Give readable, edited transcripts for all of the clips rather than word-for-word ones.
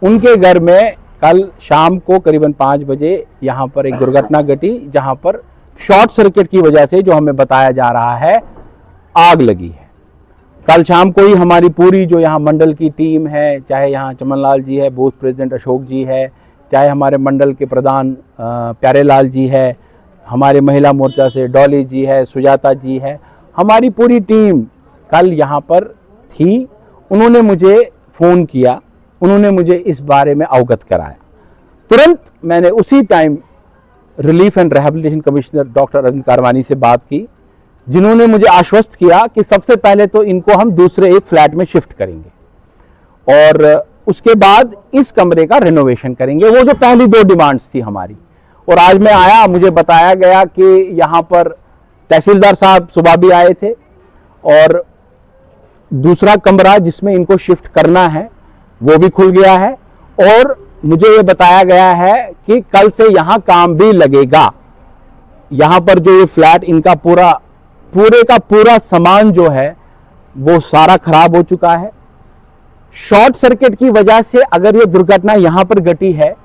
उनके घर में कल शाम को करीबन 5 बजे यहाँ पर एक दुर्घटना घटी, जहाँ पर शॉर्ट सर्किट की वजह से, जो हमें बताया जा रहा है, आग लगी है। कल शाम को ही हमारी पूरी जो यहाँ मंडल की टीम है, चाहे यहाँ चमन लाल जी है, बूथ प्रेसिडेंट अशोक जी है, चाहे हमारे मंडल के प्रधान प्यारे लाल जी है, हमारे महिला मोर्चा से डॉली जी है, सुजाता जी है, हमारी पूरी टीम कल यहाँ पर थी। उन्होंने मुझे फ़ोन किया, उन्होंने मुझे इस बारे में अवगत कराया। तुरंत मैंने उसी time relief and rehabilitation commissioner doctor Arvind Karwani से बात की, जिन्होंने मुझे आश्वस्त किया कि सबसे पहले तो इनको हम दूसरे एक फ्लैट में शिफ्ट करेंगे और उसके बाद इस कमरे का रेनोवेशन करेंगे। वो जो पहली 2 डिमांड्स थी हमारी। और आज मैं आया, मुझे बताया गया कि यहाँ पर तहसीलदार साहब सुबह भी आए थे और दूसरा कमरा जिसमें इनको शिफ्ट करना है वो भी खुल गया है और मुझे ये बताया गया है कि कल से यहाँ काम भी लगेगा। यहाँ पर जो ये फ्लैट इनका पूरे का पूरा सामान जो है वो सारा खराब हो चुका है। शॉर्ट सर्किट की वजह से अगर ये दुर्घटना यहाँ पर घटी है,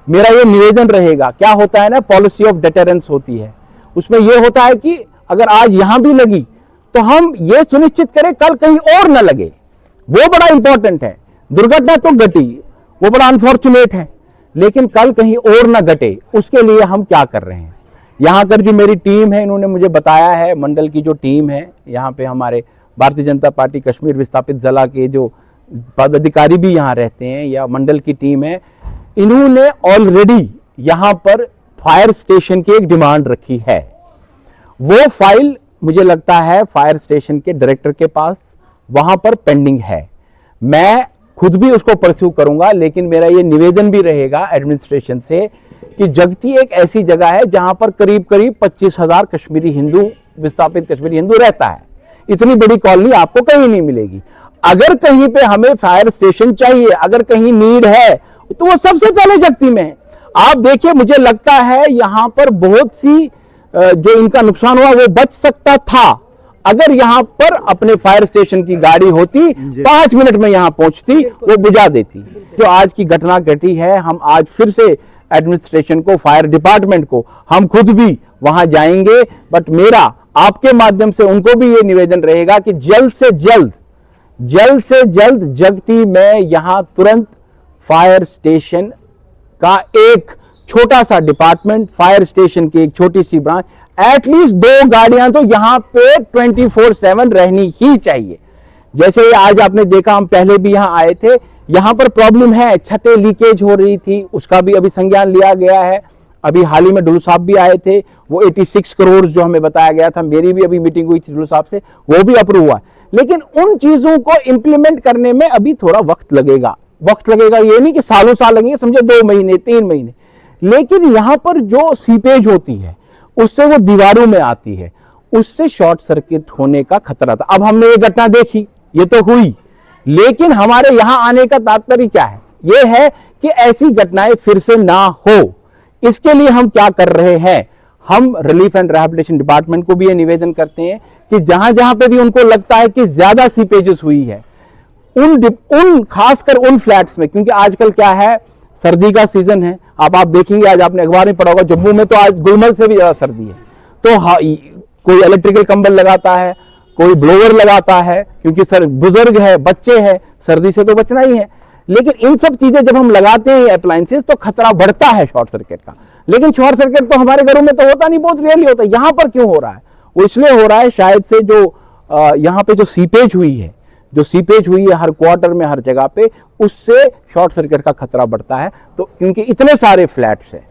मेरा ये निवेदन रहेगा, क्या होता है ना, पॉलिसी ऑफ डिटरेंस होती है, उसमें ये होता है कि अगर आज यहां भी लगी तो हम ये सुनिश्चित करें कल कहीं और न लगे। वो बड़ा इंपॉर्टेंट है। दुर्घटना तो घटी, वो बड़ा अनफॉर्चुनेट है, लेकिन कल कहीं और न घटे, उसके लिए हम क्या कर रहे हैं। यहां कर जो मेरी टीम है, इन्होंने मुझे बताया है, मंडल की जो टीम है, यहाँ पे हमारे भारतीय जनता पार्टी कश्मीर विस्थापित जिला के जो पदाधिकारी भी यहाँ रहते हैं या मंडल की टीम है, इन्होंने ऑलरेडी यहाँ पर फायर स्टेशन की एक डिमांड रखी है। वो फाइल मुझे लगता है फायर स्टेशन के डायरेक्टर के पास वहां पर पेंडिंग है। मैं खुद भी उसको परस्यू करूंगा, लेकिन मेरा ये निवेदन भी रहेगा एडमिनिस्ट्रेशन से कि जगती एक ऐसी जगह है जहां पर करीब करीब 25,000 कश्मीरी हिंदू, विस्थापित कश्मीरी हिंदू रहता है। इतनी बड़ी कॉलोनी आपको कहीं नहीं मिलेगी। अगर कहीं पे हमें फायर स्टेशन चाहिए, अगर कहीं नीड है, तो वो सबसे पहले जगती में है। आप देखिए, मुझे लगता है यहां पर बहुत सी जो इनका नुकसान हुआ वो बच सकता था अगर यहां पर अपने फायर स्टेशन की गाड़ी होती, 5 मिनट में यहां पहुंचती, वो बुझा देती। जो आज की घटना घटी है, हम आज फिर से एडमिनिस्ट्रेशन को, फायर डिपार्टमेंट को, हम खुद भी वहां जाएंगे। बट मेरा आपके माध्यम से उनको भी ये निवेदन रहेगा कि जल्द से जल्द जगती में यहां तुरंत फायर स्टेशन का एक छोटा सा डिपार्टमेंट, फायर स्टेशन की एक छोटी सी ब्रांच, एटलीस्ट 2 गाड़ियां तो यहां पे 24/7 रहनी ही चाहिए। जैसे आज आपने देखा, हम पहले भी यहां आए थे, यहां पर प्रॉब्लम है, छतें लीकेज हो रही थी, उसका भी अभी संज्ञान लिया गया है। अभी हाल ही में डुल्लू साहब भी आए थे, वो 86 करोड़ जो हमें बताया गया था, मेरी भी अभी मीटिंग हुई थी डुल्लू साहब से, वो भी अप्रूव हुआ। लेकिन उन चीजों को इंप्लीमेंट करने में अभी थोड़ा वक्त लगेगा। ये नहीं कि सालों साल लगेंगे, समझे 2 महीने 3 महीने। लेकिन यहां पर जो सीपेज होती है उससे वो दीवारों में आती है, उससे शॉर्ट सर्किट होने का खतरा था। अब हमने ये घटना देखी, ये तो हुई, लेकिन हमारे यहां आने का तात्पर्य क्या है? ये है कि ऐसी घटनाएं फिर से ना हो। इसके लिए हम क्या कर रहे हैं? हम रिलीफ एंड रिहैबिलिटेशन डिपार्टमेंट को भी ये निवेदन करते हैं कि जहां जहां पे भी उनको लगता है कि ज्यादा सीपेजेस हुई है, उन खासकर उन फ्लैट्स में, क्योंकि आजकल क्या है, सर्दी का सीजन है। अब आप देखेंगे, आज आपने अखबार में पढ़ा होगा, जम्मू में तो आज गुलमर्ग से भी ज्यादा सर्दी है। तो कोई इलेक्ट्रिकल कंबल लगाता है, कोई ब्लोवर लगाता है, क्योंकि सर बुजुर्ग है, बच्चे हैं, सर्दी से तो बचना ही है। लेकिन इन सब चीजें जब हम लगाते हैं अप्लायंसेस, तो खतरा बढ़ता है शॉर्ट सर्किट का। लेकिन शॉर्ट सर्किट तो हमारे घरों में तो होता नहीं, बहुत रेयरली होता है। यहां पर क्यों हो रहा है? वो इसलिए हो रहा है शायद से जो यहाँ पे जो सीपेज हुई है, हर क्वार्टर में, हर जगह पे, उससे शॉर्ट सर्किट का खतरा बढ़ता है। तो क्योंकि इतने सारे फ्लैट्स हैं,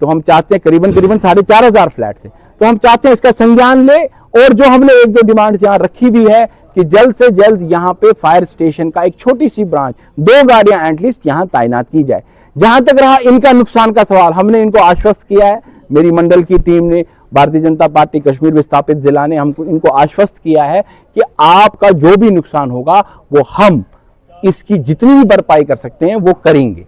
तो हम चाहते हैं, करीबन 4,500 फ्लैट्स हैं, तो हम चाहते हैं इसका संज्ञान ले। और जो हमने 1-2 डिमांड यहाँ रखी भी है कि जल्द से जल्द यहाँ पे फायर स्टेशन का एक छोटी सी ब्रांच, 2 गाड़ियां एटलीस्ट यहाँ तैनात की जाए। जहां तक रहा इनका नुकसान का सवाल, हमने इनको आश्वस्त किया है, मेरी मंडल की टीम ने, भारतीय जनता पार्टी कश्मीर विस्थापित जिला ने हमको इनको आश्वस्त किया है कि आपका जो भी नुकसान होगा वो हम इसकी जितनी भी भरपाई कर सकते हैं वो करेंगे।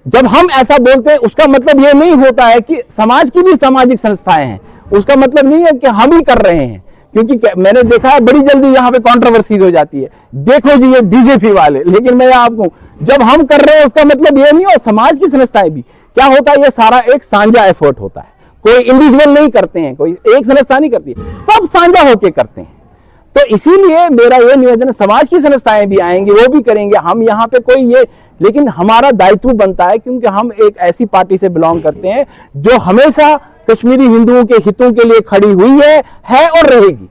जब हम ऐसा बोलते हैं, उसका मतलब ये नहीं होता है कि समाज की भी सामाजिक संस्थाएं हैं, उसका मतलब नहीं है कि हम ही कर रहे हैं, क्योंकि मैंने देखा है बड़ी जल्दी यहाँ पे कंट्रोवर्सी हो जाती है, देखो जी ये बीजेपी वाले। लेकिन मैं आपको, जब हम कर रहे हैं उसका मतलब ये नहीं हो, समाज की संस्थाएं भी क्या होता है, ये सारा एक साझा एफर्ट होता है, कोई इंडिविजुअल नहीं करते हैं, कोई एक संस्था नहीं करती, सब साझा होके करते हैं। तो इसीलिए मेरा ये निवेदन है, समाज की संस्थाएं भी आएंगी, वो भी करेंगे, हम यहाँ पे कोई ये, लेकिन हमारा दायित्व बनता है क्योंकि हम एक ऐसी पार्टी से बिलोंग करते हैं जो हमेशा कश्मीरी हिंदुओं के हितों के लिए खड़ी हुई है और रहेगी।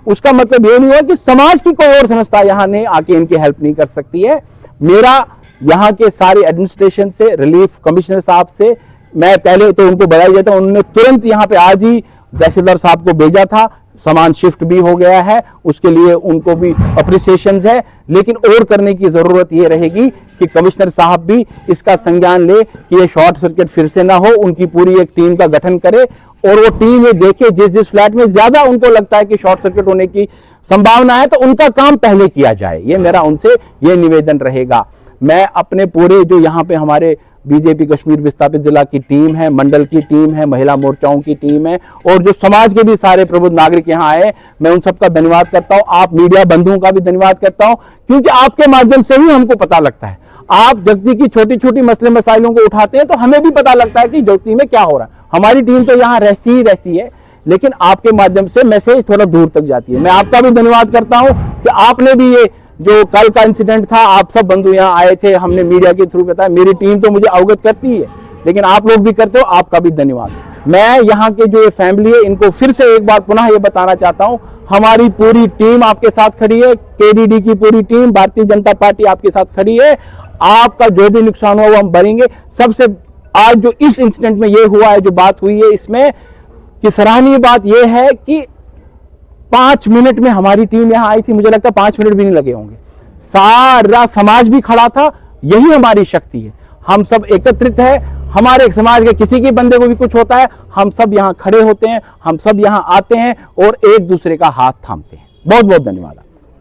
उसका मतलब ये नहीं हुआ कि समाज की कोई और संस्था यहाँ ने आके इनकी हेल्प नहीं कर सकती है। मेरा यहाँ के सारे एडमिनिस्ट्रेशन से, रिलीफ कमिश्नर साहब से, मैं पहले तो उनको बधाई देता हूं, उन्होंने तुरंत यहाँ पे आज ही तहसीलदार साहब को भेजा था, सामान शिफ्ट भी हो गया है, उसके लिए उनको भी अप्रिसिएशन है। लेकिन और करने की जरूरत ये रहेगी कि कमिश्नर साहब भी इसका संज्ञान ले कि ये शॉर्ट सर्किट फिर से ना हो, उनकी पूरी एक टीम का गठन करे और वो टीम ये देखे जिस फ्लैट में ज्यादा उनको लगता है कि शॉर्ट सर्किट होने की संभावना है तो उनका काम पहले किया जाए। ये मेरा उनसे ये निवेदन रहेगा। मैं अपने पूरे जो यहाँ पे हमारे बीजेपी कश्मीर विस्थापित जिला की टीम है, मंडल की टीम है, महिला मोर्चाओं की टीम है और जो समाज के भी सारे प्रबुद्ध नागरिक यहाँ आए, मैं उन सबका धन्यवाद करता हूँ। आप मीडिया बंधुओं का भी धन्यवाद करता हूँ क्योंकि आपके माध्यम से ही हमको पता लगता है। आप जगती की छोटी छोटी मसले मसाइलों को उठाते हैं तो हमें भी पता लगता है कि जगती में क्या हो रहा है। हमारी टीम तो यहाँ रहती ही रहती है, लेकिन आपके माध्यम से मैसेज थोड़ा दूर तक जाती है। मैं आपका भी धन्यवाद करता हूँ कि आपने भी ये जो कल का इंसिडेंट था, आप सब बंधु यहाँ आए थे, हमने मीडिया के थ्रू बताया। मेरी टीम तो मुझे अवगत करती है, लेकिन आप लोग भी करते हो, आपका भी धन्यवाद। मैं यहाँ के जो ये फैमिली है, इनको फिर से एक बार पुनः ये बताना चाहता हूँ, हमारी पूरी टीम आपके साथ खड़ी है, केडीडी की पूरी टीम, भारतीय जनता पार्टी आपके साथ खड़ी है। आपका जो भी नुकसान हुआ वो हम भरेंगे। सबसे आज जो इस इंसिडेंट में ये हुआ है, जो बात हुई है, इसमें कि सराहनीय बात यह है कि 5 मिनट में हमारी टीम यहां आई थी। मुझे लगता है 5 मिनट भी नहीं लगे होंगे। सारा समाज भी खड़ा था। यही हमारी शक्ति है, हम सब एकत्रित है। हमारे समाज के किसी के बंदे को भी कुछ होता है, हम सब यहां खड़े होते हैं, हम सब यहां आते हैं और एक दूसरे का हाथ थामते हैं। बहुत बहुत धन्यवाद।